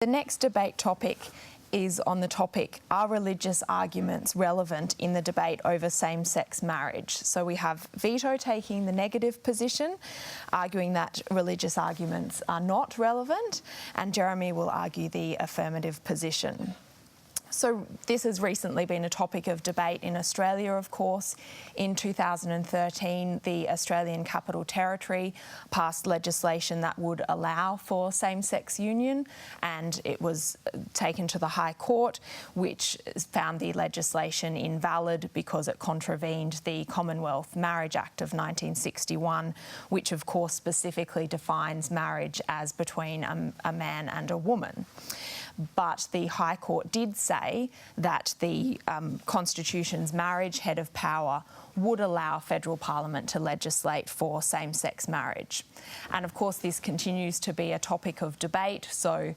The next debate topic is on the topic, are religious arguments relevant in the debate over same-sex marriage? So we have Vito taking the negative position, arguing that religious arguments are not relevant, and Jeremy will argue the affirmative position. So this has recently been a topic of debate in Australia, of course. In 2013, the Australian Capital Territory passed legislation that would allow for same-sex union, and it was taken to the High Court, which found the legislation invalid because it contravened the Commonwealth Marriage Act of 1961, which of course specifically defines marriage as between a man and a woman. But the High Court did say that the Constitution's marriage head of power would allow federal parliament to legislate for same-sex marriage. And of course this continues to be a topic of debate, so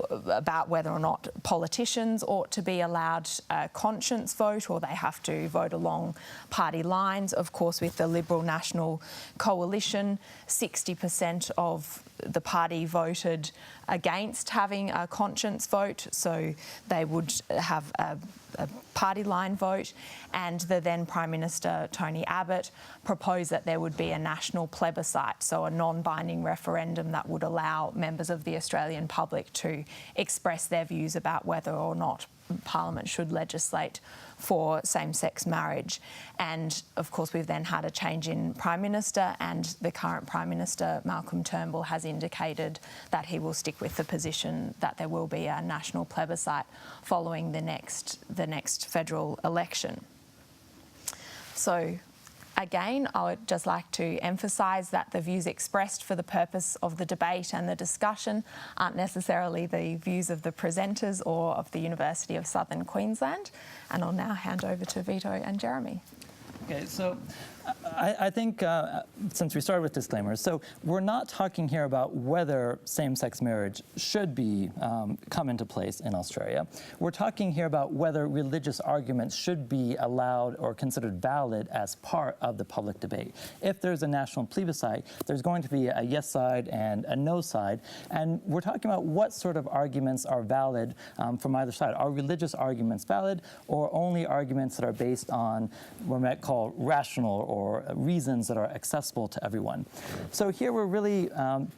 about whether or not politicians ought to be allowed a conscience vote or they have to vote along party lines. Of course, with the Liberal National Coalition, 60% of the party voted against having a conscience vote, so they would have a party line vote, and the then Prime Minister Tony Abbott proposed that there would be a national plebiscite, so a non-binding referendum that would allow members of the Australian public to express their views about whether or not Parliament should legislate for same-sex marriage. And of course we've then had a change in Prime Minister, and the current Prime Minister Malcolm Turnbull has indicated that he will stick with the position that there will be a national plebiscite following the next federal election. So again, I would just like to emphasise that the views expressed for the purpose of the debate and the discussion aren't necessarily the views of the presenters or of the University of Southern Queensland. And I'll now hand over to Vito and Jeremy. Okay, so I think since we started with disclaimers, so we're not talking here about whether same-sex marriage should be come into place in Australia. We're talking here about whether religious arguments should be allowed or considered valid as part of the public debate. If there's a national plebiscite, there's going to be a yes side and a no side, and we're talking about what sort of arguments are valid from either side. Are religious arguments valid, or only arguments that are based on what we might call rational or reasons that are accessible to everyone? So here we're really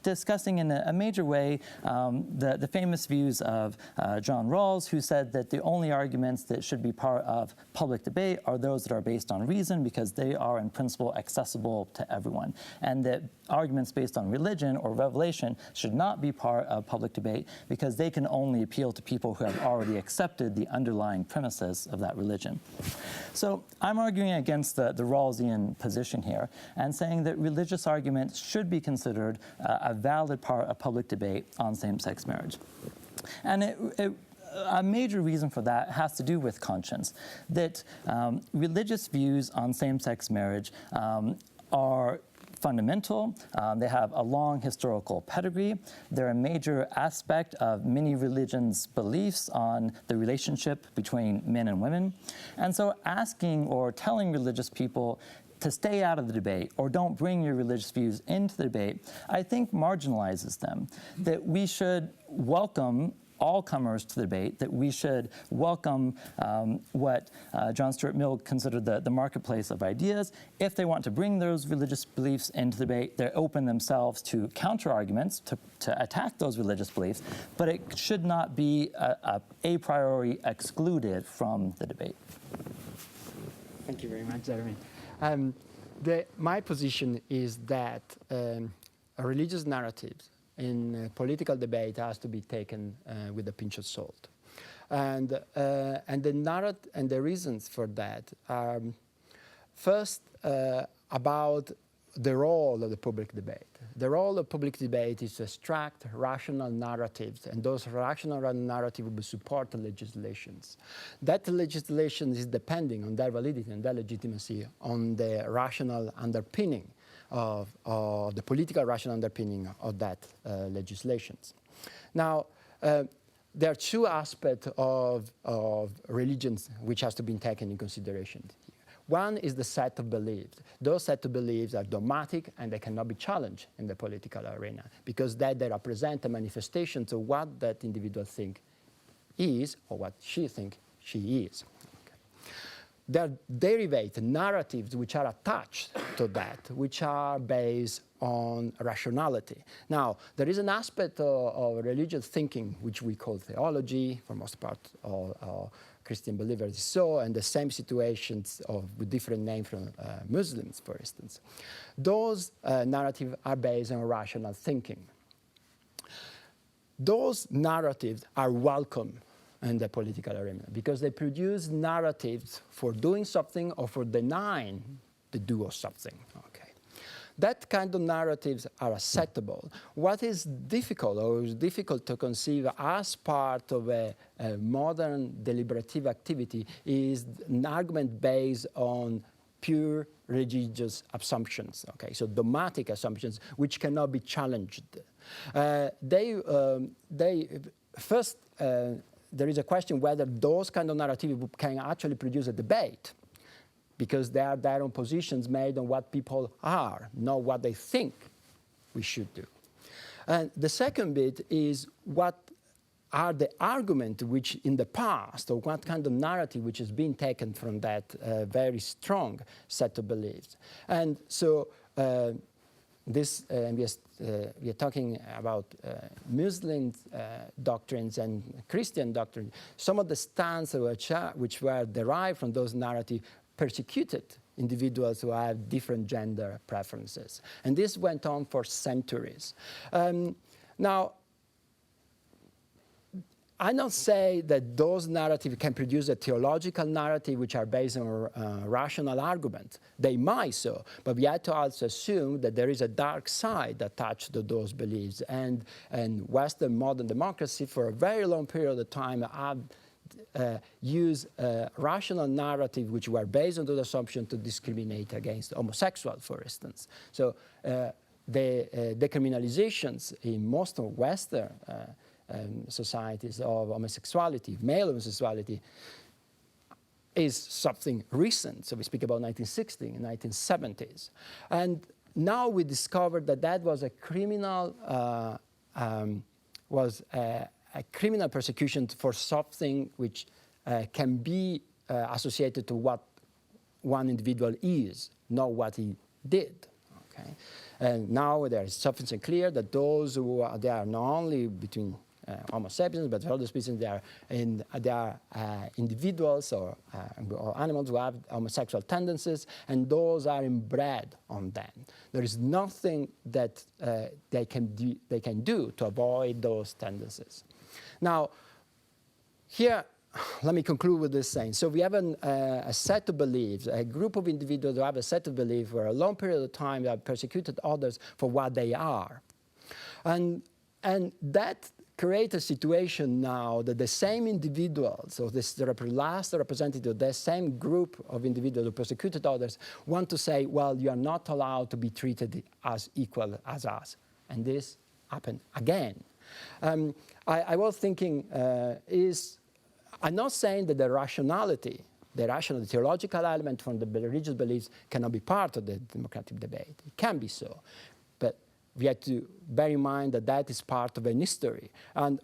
discussing in a major way the famous views of John Rawls, who said that the only arguments that should be part of public debate are those that are based on reason, because they are in principle accessible to everyone, and that arguments based on religion or revelation should not be part of public debate because they can only appeal to people who have already accepted the underlying premises of that religion. So I'm arguing against the Rawlsian position here and saying that religious arguments should be considered a valid part of public debate on same-sex marriage. And a major reason for that has to do with conscience, that religious views on same-sex marriage are fundamental. They have a long historical pedigree. They're a major aspect of many religions' beliefs on the relationship between men and women. And so asking or telling religious people to stay out of the debate or don't bring your religious views into the debate, I think marginalizes them. That we should welcome all comers to the debate, that we should welcome what John Stuart Mill considered the marketplace of ideas. If they want to bring those religious beliefs into the debate, they're open themselves to counter-arguments, to attack those religious beliefs, but it should not be a priori excluded from the debate. Thank you very much, Jeremy. My position is that religious narratives in political debate has to be taken with a pinch of salt, and the reasons for that are first about the role of the public debate. The role of public debate is to extract rational narratives, and those rational narratives will support the legislations. That legislation is depending on their validity and their legitimacy on the rational underpinning of the political rational underpinning of that legislations. Now, there are two aspects of religions which has to be taken in consideration. One is the set of beliefs. Those set of beliefs are dogmatic and they cannot be challenged in the political arena because they represent a manifestation of what that individual think is or what she thinks she is. There are derivative narratives which are attached to that, which are based on rationality. Now, there is an aspect of religious thinking which we call theology, for most part, or Christian believers so, and the same situations with different names from Muslims, for instance. Those narratives are based on rational thinking. Those narratives are welcome in the political arena because they produce narratives for doing something or for denying the do of something. Okay. That kind of narratives are acceptable. What is difficult or is difficult to conceive as part of a modern deliberative activity is an argument based on pure religious assumptions, okay, so dogmatic assumptions which cannot be challenged. There is a question whether those kind of narratives can actually produce a debate because they are their own positions made on what people are, not what they think we should do. And the second bit is what are the arguments which in the past, or what kind of narrative which has been taken from that very strong set of beliefs. And so we are talking about Muslim doctrines and Christian doctrines. Some of the stances which were derived from those narratives persecuted individuals who have different gender preferences. And this went on for centuries. Now, I don't say that those narratives can produce a theological narrative which are based on rational argument. They might so, but we have to also assume that there is a dark side attached to those beliefs. And Western modern democracy for a very long period of time have used rational narrative which were based on the assumption to discriminate against homosexuals, for instance. So the decriminalizations in most of Western societies of homosexuality, male homosexuality, is something recent. So we speak about 1960s and 1970s. And now we discovered that that was a criminal, a criminal persecution for something which can be associated to what one individual is, not what he did. Okay? And now there is sufficiently clear that those who are, they are not only between Homo sapiens, but for other species, they are individuals or animals who have homosexual tendencies, and those are inbred on them. There is nothing that they can do to avoid those tendencies. Now, here, let me conclude with this saying. So we have a set of beliefs, a group of individuals who have a set of beliefs for a long period of time they have persecuted others for what they are. And that create a situation now that the same individuals, so the last representative of the same group of individuals who persecuted others, want to say, well, you are not allowed to be treated as equal as us. And this happened again. I was thinking, I'm not saying that the rationality, the theological element from the religious beliefs cannot be part of the democratic debate. It can be so. But we have to bear in mind that that is part of an history. And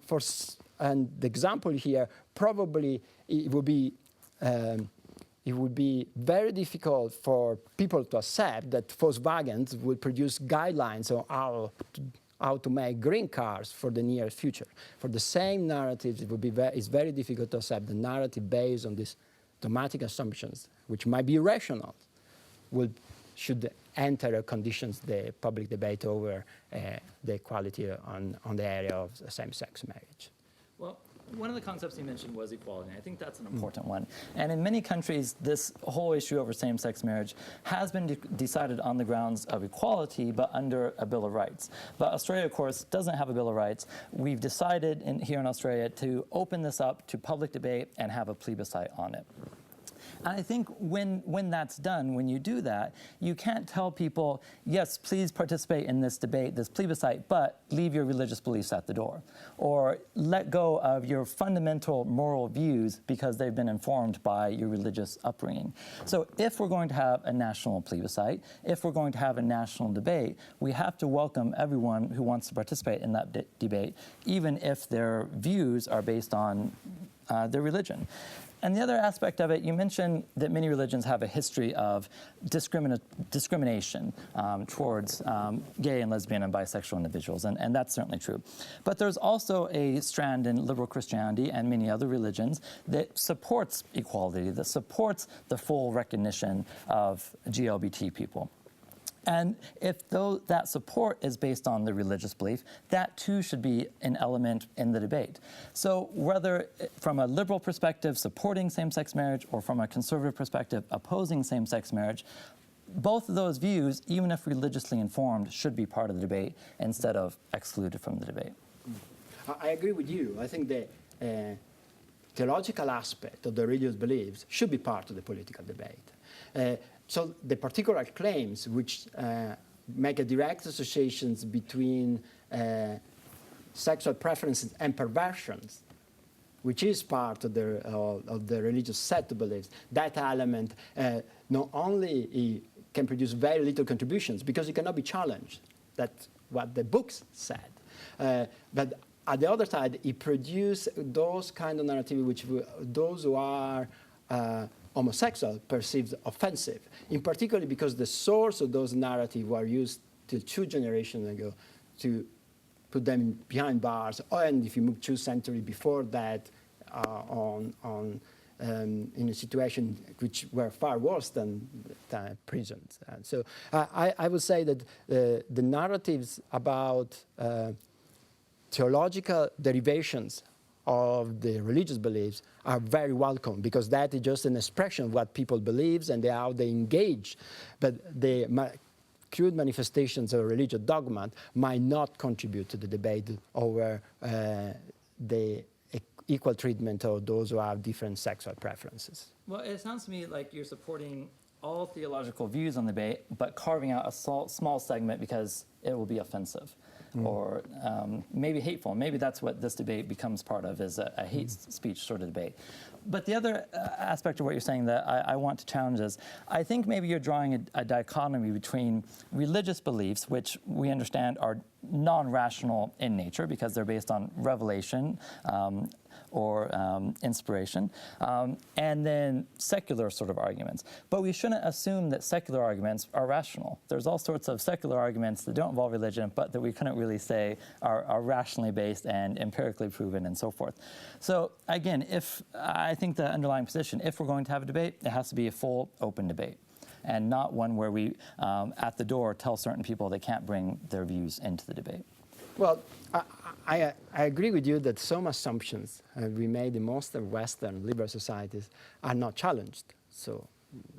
the example here, probably it would be very difficult for people to accept that Volkswagen would produce guidelines on how to make green cars for the near future. For the same narratives, it's very difficult to accept the narrative based on these dogmatic assumptions, which might be rational, should enter conditions the public debate over the equality on the area of same-sex marriage. Well, one of the concepts you mentioned was equality. I think that's an important one. And in many countries, this whole issue over same-sex marriage has been decided on the grounds of equality, but under a Bill of Rights. But Australia, of course, doesn't have a Bill of Rights. We've decided here in Australia to open this up to public debate and have a plebiscite on it. And I think when that's done, when you do that, you can't tell people, yes, please participate in this debate, this plebiscite, but leave your religious beliefs at the door. Or let go of your fundamental moral views because they've been informed by your religious upbringing. So if we're going to have a national plebiscite, if we're going to have a national debate, we have to welcome everyone who wants to participate in that debate, even if their views are based on their religion. And the other aspect of it, you mentioned that many religions have a history of discrimination towards gay and lesbian and bisexual individuals, and that's certainly true. But there's also a strand in liberal Christianity and many other religions that supports equality, that supports the full recognition of GLBT people. And if that support is based on the religious belief, that too should be an element in the debate. So whether from a liberal perspective supporting same-sex marriage or from a conservative perspective opposing same-sex marriage, both of those views, even if religiously informed, should be part of the debate instead of excluded from the debate. I agree with you. I think the theological aspect of the religious beliefs should be part of the political debate. So the particular claims which make a direct associations between sexual preferences and perversions, which is part of the religious set of beliefs, that element not only can produce very little contributions because it cannot be challenged. That's what the books said. But on the other side, it produces those kind of narratives which those who are homosexual perceived offensive, in particular because the source of those narratives were used 2 generations ago to put them behind bars, and if you move 2 centuries before that, in a situation which were far worse than prisons. And so I would say that the narratives about theological derivations of the religious beliefs are very welcome because that is just an expression of what people believe and how they engage. But the crude manifestations of religious dogma might not contribute to the debate over the equal treatment of those who have different sexual preferences. Well, it sounds to me like you're supporting all theological views on the debate, but carving out a small segment because it will be offensive. Or maybe hateful. Maybe that's what this debate becomes part of, is a hate speech sort of debate. But the other aspect of what you're saying that I want to challenge is, I think maybe you're drawing a dichotomy between religious beliefs, which we understand are non-rational in nature because they're based on revelation or inspiration, and then secular sort of arguments. But we shouldn't assume that secular arguments are rational. There's all sorts of secular arguments that don't involve religion, but that we couldn't really say are rationally based and empirically proven and so forth. So again, I think the underlying position, if we're going to have a debate, it has to be a full, open debate, and not one where we, at the door, tell certain people they can't bring their views into the debate. Well, I agree with you that some assumptions we made in most of Western liberal societies are not challenged. So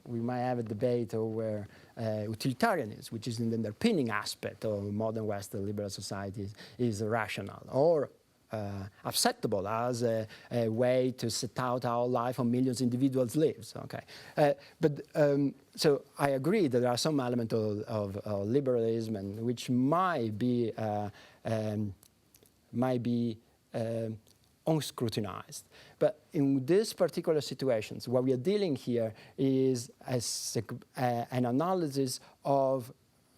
we might have a debate over utilitarianism, which is an underpinning aspect of modern Western liberal societies, is rational or acceptable as a way to set out how life of millions of individuals lives. Okay, so I agree that there are some elements of liberalism and which might be unscrutinized. But in these particular situations, what we are dealing here is an analysis of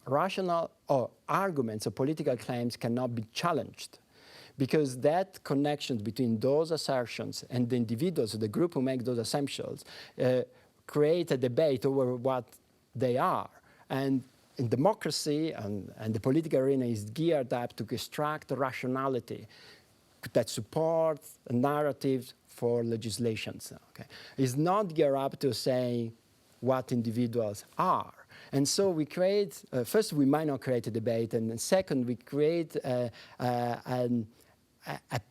rational or arguments or political claims cannot be challenged, because that connection between those assertions and the individuals, the group who make those assumptions, create a debate over what they are. And in democracy and the political arena is geared up to extract rationality that supports narratives for legislations. Okay? It's not geared up to saying what individuals are. And so we create, first, we might not create a debate, and second, we create a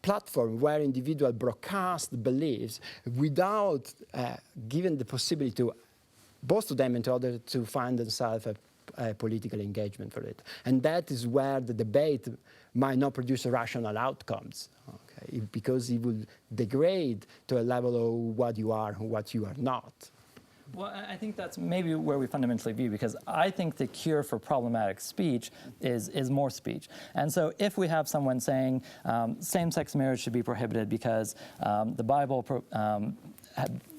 platform where individuals broadcast beliefs without giving the possibility to both to them and to others to find themselves a political engagement for it. And that is where the debate might not produce rational outcomes, okay? Because it will degrade to a level of what you are and what you are not. Well, I think that's maybe where we fundamentally view, because I think the cure for problematic speech is more speech. And so if we have someone saying same-sex marriage should be prohibited because the Bible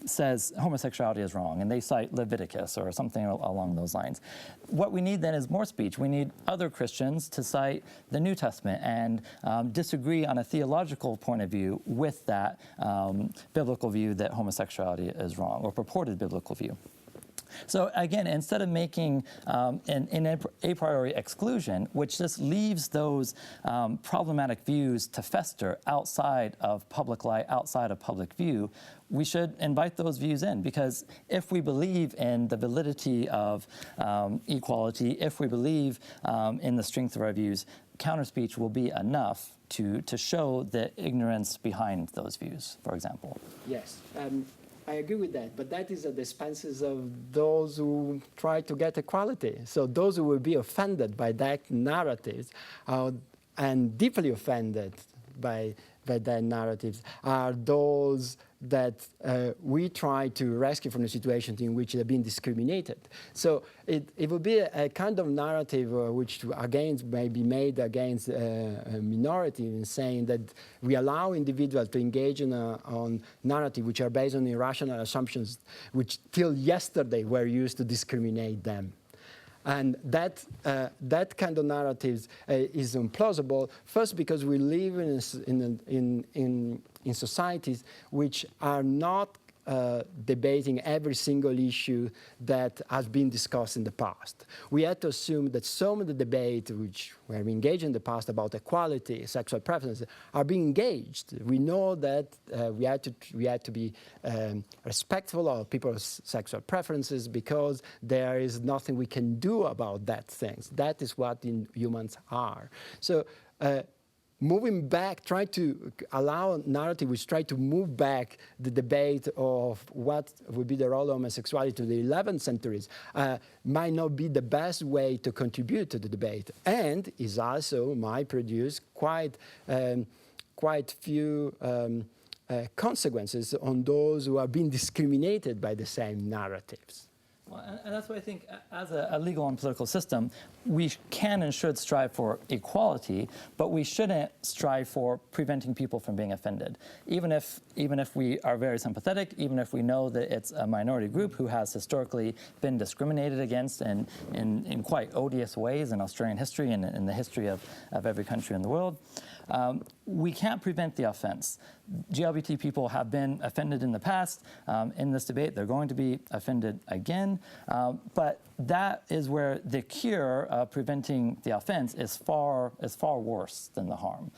says homosexuality is wrong, and they cite Leviticus or something along those lines. What we need then is more speech. We need other Christians to cite the New Testament and disagree on a theological point of view with that biblical view that homosexuality is wrong, or purported biblical view. So again, instead of making an a priori exclusion, which just leaves those problematic views to fester outside of public light, outside of public view, we should invite those views in, because if we believe in the validity of equality, if we believe in the strength of our views, counterspeech will be enough to show the ignorance behind those views, for example. Yes. I agree with that, but that is at the expenses of those who try to get equality. So those who will be offended by that narrative and deeply offended by that narrative are those that we try to rescue from the situations in which they've been discriminated. So it will be a kind of narrative which again may be made against a minority, in saying that we allow individuals to engage on narrative which are based on irrational assumptions which till yesterday were used to discriminate them. And that kind of narratives is implausible. First, because we live in societies which are not debating every single issue that has been discussed in the past. We had to assume that some of the debate which were engaged in the past about equality, sexual preferences, are being engaged. We know that we had to be respectful of people's sexual preferences because there is nothing we can do about that things. That is what humans are. So moving back, try to allow a narrative which try to move back the debate of what would be the role of homosexuality to the 11th centuries might not be the best way to contribute to the debate, and is also might produce quite few consequences on those who are being discriminated by the same narratives. Well, and that's why I think as a legal and political system, we can and should strive for equality, but we shouldn't strive for preventing people from being offended. Even if we are very sympathetic, even if we know that it's a minority group who has historically been discriminated against in quite odious ways in Australian history and in the history of every country in the world, we can't prevent the offense. LGBT people have been offended in the past. In this debate, they're going to be offended again. But that is where the cure of preventing the offense is far worse than the harm.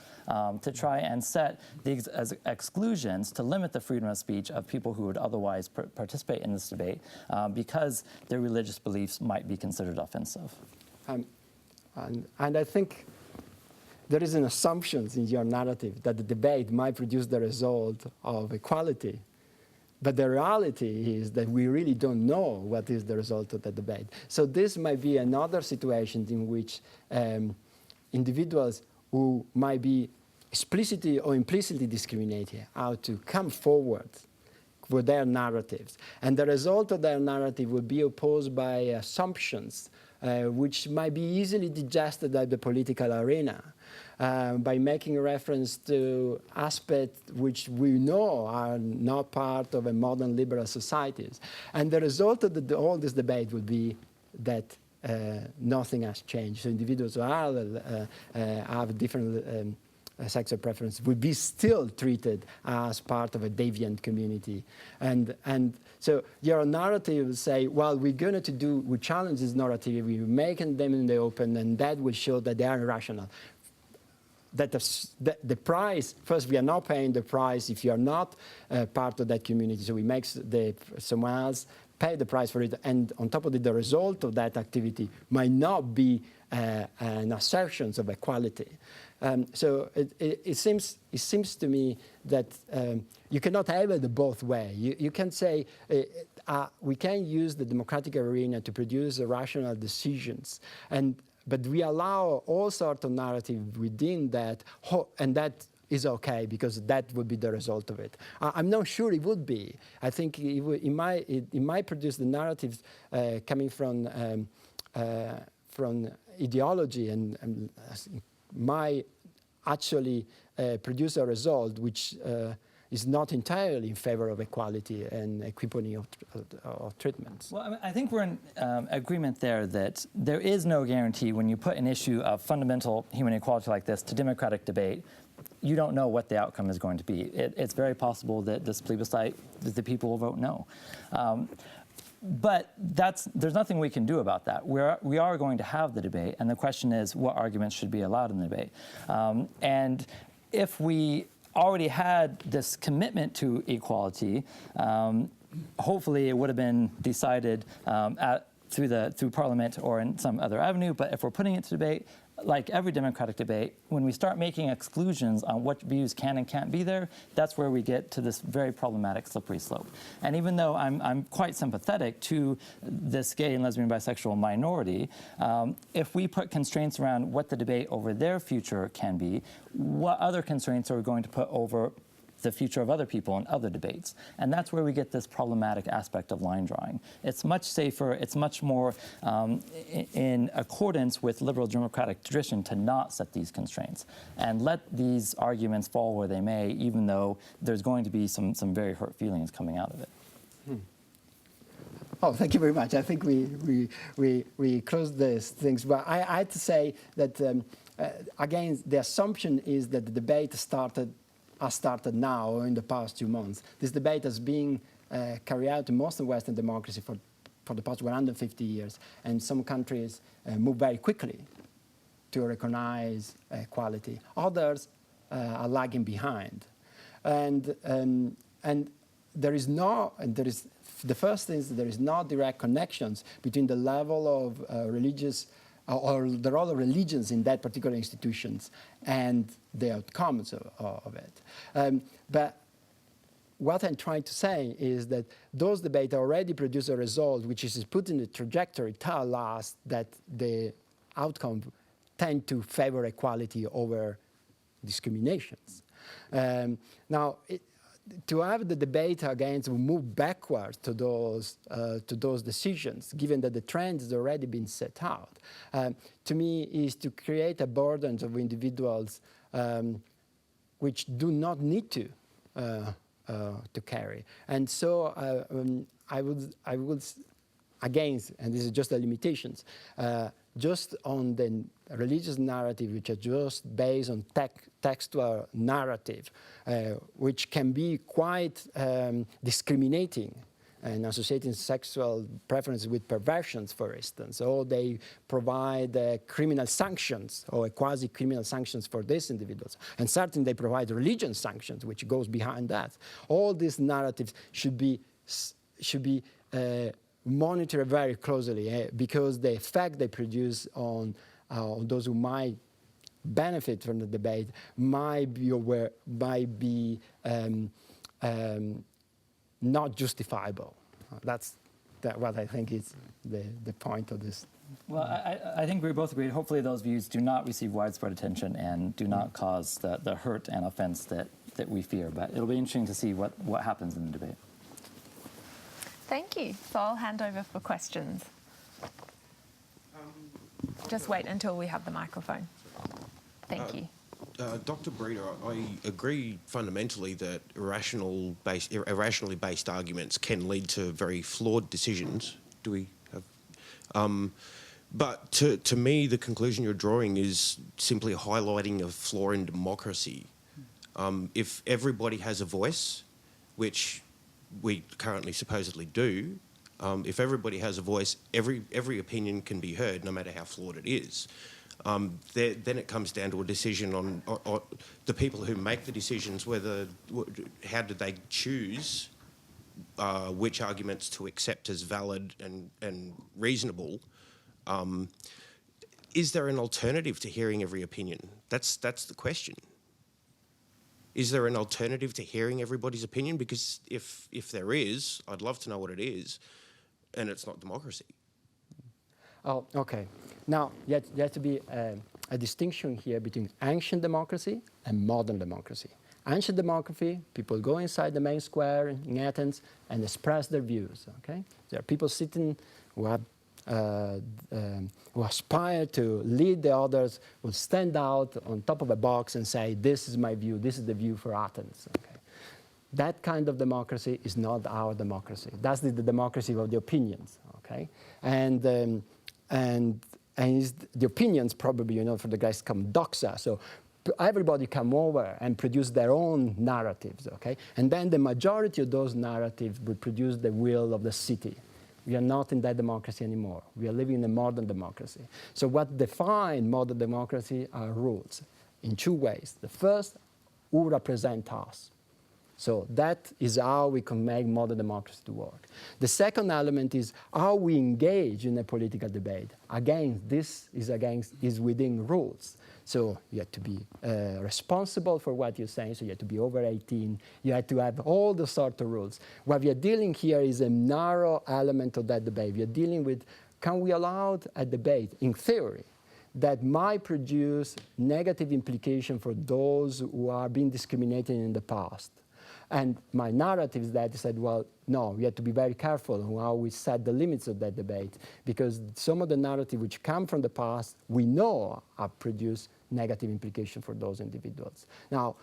To try and set these as exclusions to limit the freedom of speech of people who would otherwise participate in this debate because their religious beliefs might be considered offensive. And I think there is an assumption in your narrative that the debate might produce the result of equality. But the reality is that we really don't know what is the result of the debate. So this might be another situation in which individuals who might be explicitly or implicitly discriminated are to come forward with their narratives. And the result of their narrative will be opposed by assumptions which might be easily digested by the political arena. By making a reference to aspects which we know are not part of a modern liberal societies. And the result of all this debate would be that nothing has changed. So individuals who have different sexual preferences will be still treated as part of a deviant community. And so your narrative will say, well, we challenge this narrative, we're making them in the open, and that will show that they are irrational. That the price, first, we are not paying the price if you are not part of that community. So we make someone else pay the price for it. And on top of it, the result of that activity might not be an assertion of equality. So it seems to me that you cannot have it both ways. You can say we can use the democratic arena to produce rational decisions, but we allow all sorts of narrative within that, and that is okay because that would be the result of it. I'm not sure it would be. I think it might produce the narratives coming from ideology and might actually produce a result which is not entirely in favor of equality and equiponing of treatments. Well, I think we're in agreement there that there is no guarantee when you put an issue of fundamental human equality like this to democratic debate. You don't know what the outcome is going to be. It's very possible that this plebiscite, that the people will vote no. But there's nothing we can do about that. We are going to have the debate, and the question is what arguments should be allowed in the debate. And if we already had this commitment to equality, hopefully it would have been decided through Parliament or in some other avenue. But if we're putting it to debate, like every democratic debate, when we start making exclusions on what views can and can't be there, that's where we get to this very problematic slippery slope. And even though I'm quite sympathetic to this gay and lesbian bisexual minority, if we put constraints around what the debate over their future can be, what other constraints are we going to put over the future of other people in other debates? And that's where we get this problematic aspect of line drawing. It's much safer, it's much more in accordance with liberal democratic tradition to not set these constraints and let these arguments fall where they may, even though there's going to be some very hurt feelings coming out of it. Oh, thank you very much. I think we closed these things. But I had to say that, again, the assumption is that the debate has started now in the past 2 months. This debate has been carried out in most of Western democracy for the past 150 years, and some countries move very quickly to recognize equality. Others are lagging behind, and there is the first thing is there is no direct connections between the level of religious or the role of religions in that particular institutions and the outcomes of it. But what I'm trying to say is that those debates already produce a result which is put in the trajectory, tell us that the outcome tend to favor equality over discriminations. Now, to have the debate against move backwards to those decisions, given that the trend has already been set out, to me is to create a burden of individuals which do not need to carry. And so I would against, and this is just the limitations, just on the religious narrative, which are just based on textual narrative, which can be quite discriminating and associating sexual preferences with perversions, for instance, or they provide criminal sanctions or quasi-criminal sanctions for these individuals. And certainly they provide religion sanctions, which goes behind that. All these narratives should be monitored very closely because the effect they produce on those who might benefit from the debate might be not justifiable. That's what I think is the point of this. Well, I think we both agree. Hopefully those views do not receive widespread attention and do not cause the hurt and offense that we fear. But it'll be interesting to see what happens in the debate. Thank you. So I'll hand over for questions. Just wait until we have the microphone. Thank you. Dr. Breda, I agree fundamentally that irrationally based arguments can lead to very flawed decisions. Do we have? But to me, the conclusion you're drawing is simply highlighting a flaw in democracy. If everybody has a voice, which we currently supposedly do, if everybody has a voice, every opinion can be heard, no matter how flawed it is. Then it comes down to a decision on the people who make the decisions, how do they choose which arguments to accept as valid and reasonable. Is there an alternative to hearing every opinion? That's the question. Is there an alternative to hearing everybody's opinion? Because if there is, I'd love to know what it is, and it's not democracy. Oh, okay. Now, there has to be a distinction here between ancient democracy a modern democracy. Ancient democracy, people go inside the main square in Athens and express their views. Okay, there are people sitting who aspire to lead the others, will stand out on top of a box and say, "This is my view. This is the view for Athens." Okay, that kind of democracy is not our democracy. That's the democracy of the opinions. Okay, and the opinions probably, for the guys come doxa. So everybody come over and produce their own narratives, okay? And then the majority of those narratives will produce the will of the city. We are not in that democracy anymore. We are living in a modern democracy. So what defines modern democracy are rules in two ways. The first, who represent us. So that is how we can make modern democracy to work. The second element is how we engage in a political debate. Again, this is within rules. So you have to be responsible for what you're saying, so you have to be over 18. You have to have all the sort of rules. What we are dealing here is a narrow element of that debate. We are dealing with, can we allow a debate, in theory, that might produce negative implication for those who are being discriminated in the past? And my narrative is that I said, well, no, we have to be very careful on how we set the limits of that debate, because some of the narrative which come from the past, we know have produced negative implication for those individuals. Now,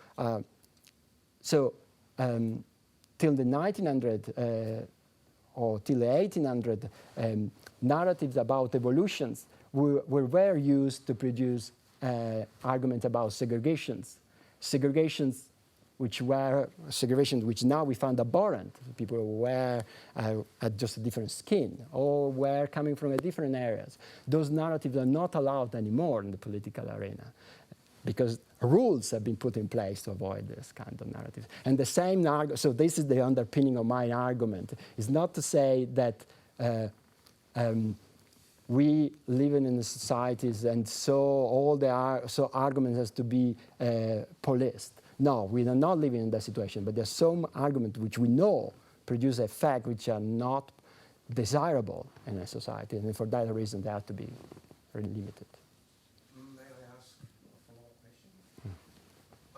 till the 1900 or till the 1800, narratives about evolutions were used to produce arguments about segregations. Which now we found abhorrent. People who had just a different skin or were coming from different areas. Those narratives are not allowed anymore in the political arena because rules have been put in place to avoid this kind of narrative. And the same so this is the underpinning of my argument. It's not to say that we live in the societies and so all the arguments has to be policed. No, we are not living in that situation, but there's some arguments which we know produce effects which are not desirable in a society, and for that reason they have to be very limited. May I ask a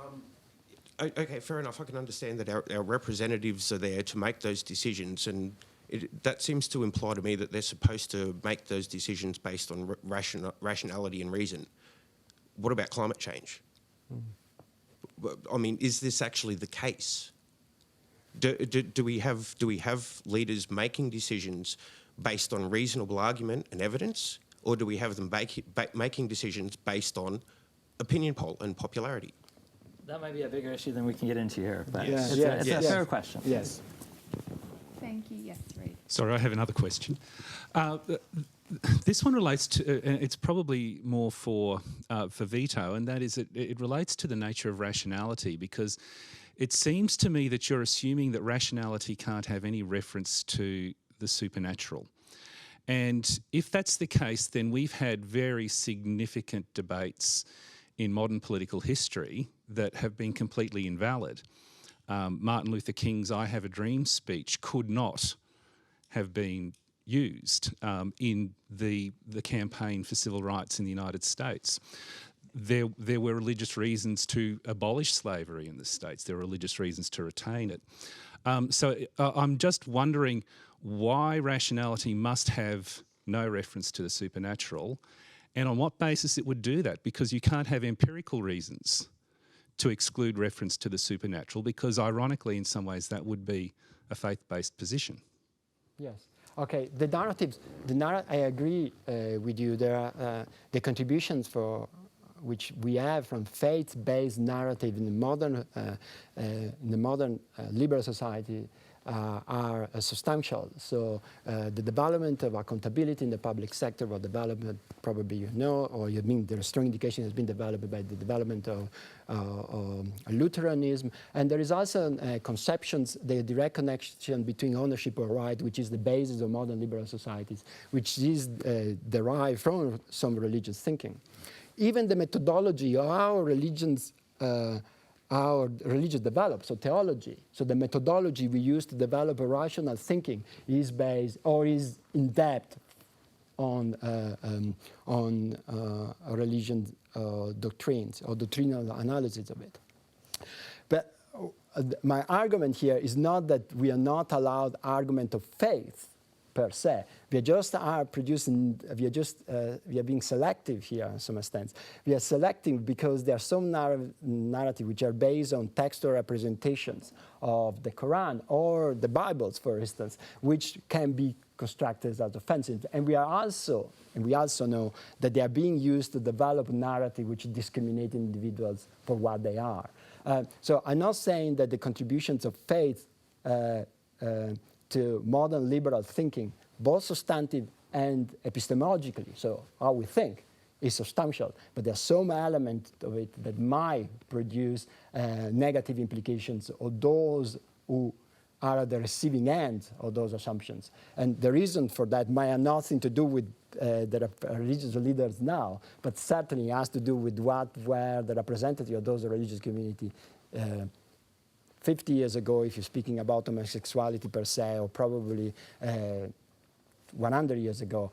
follow-up question? Okay, fair enough. I can understand that our representatives are there to make those decisions, and that seems to imply to me that they're supposed to make those decisions based on rationality and reason. What about climate change? I mean, is this actually the case? Do we have leaders making decisions based on reasonable argument and evidence, or do we have them making decisions based on opinion poll and popularity? That might be a bigger issue than we can get into here, but Yes. it's a fair question. Yes. Thank you. Yes, Reid. Sorry, I have another question. This one relates to, it's probably more for Vito, and that is it relates to the nature of rationality, because it seems to me that you're assuming that rationality can't have any reference to the supernatural. And if that's the case, then we've had very significant debates in modern political history that have been completely invalid. Martin Luther King's I Have a Dream speech could not have been used in the campaign for civil rights in the United States. There were religious reasons to abolish slavery in the States. There were religious reasons to retain it. So I'm just wondering why rationality must have no reference to the supernatural, and on what basis it would do that, because you can't have empirical reasons to exclude reference to the supernatural, because ironically, in some ways, that would be a faith-based position. Yes. Okay. The narratives. I agree with you. There are the contributions for which we have from faith-based narrative in the modern liberal society are substantial. So the development of accountability in the public sector, or development, probably you know, or you mean there is strong indication has been developed by the development of Lutheranism. And there is also conceptions, the direct connection between ownership or right, which is the basis of modern liberal societies, which is derived from some religious thinking. Even the methodology of our religions developed, so theology. So the methodology we use to develop a rational thinking is based or is in depth on religion doctrines or doctrinal analysis of it. But my argument here is not that we are not allowed argument of faith per se. We are being selective here in some extent. We are selective because there are some narrative which are based on textual representations of the Quran or the Bibles, for instance, which can be constructed as offensive. And we also know that they are being used to develop narrative which discriminate individuals for what they are. So I'm not saying that the contributions of faith to modern liberal thinking, both substantive and epistemologically, so how we think, is substantial. But there's some element of it that might produce negative implications of those who are at the receiving end of those assumptions. And the reason for that might have nothing to do with the religious leaders now, but certainly has to do with what were the representatives of those religious community 50 years ago, if you're speaking about homosexuality per se, or probably 100 years ago,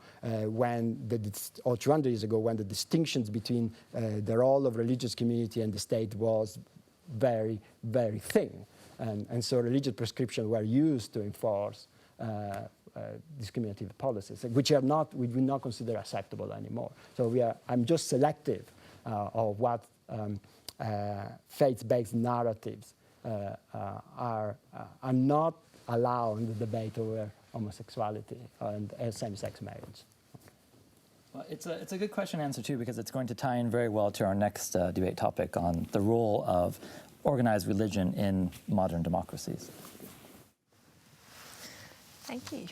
or 200 years ago, when the distinctions between the role of religious community and the state was very, very thin. And so religious prescriptions were used to enforce discriminative policies, which we do not consider acceptable anymore. So I'm just selective of what faith-based narratives are not allowed in the debate over homosexuality and same-sex marriage. Well, it's a good question to answer too, because it's going to tie in very well to our next debate topic on the role of organized religion in modern democracies. Thank you.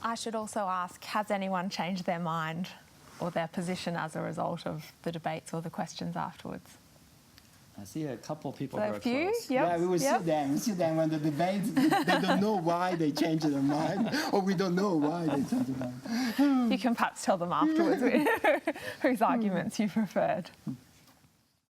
I should also ask, has anyone changed their mind or their position as a result of the debates or the questions afterwards? I see a couple of people So who are a few, close. yep. Yeah, we will see them. We see them when the debate, they don't know why they changed their mind, or we don't know why they changed their mind. You can perhaps tell them afterwards whose arguments you preferred.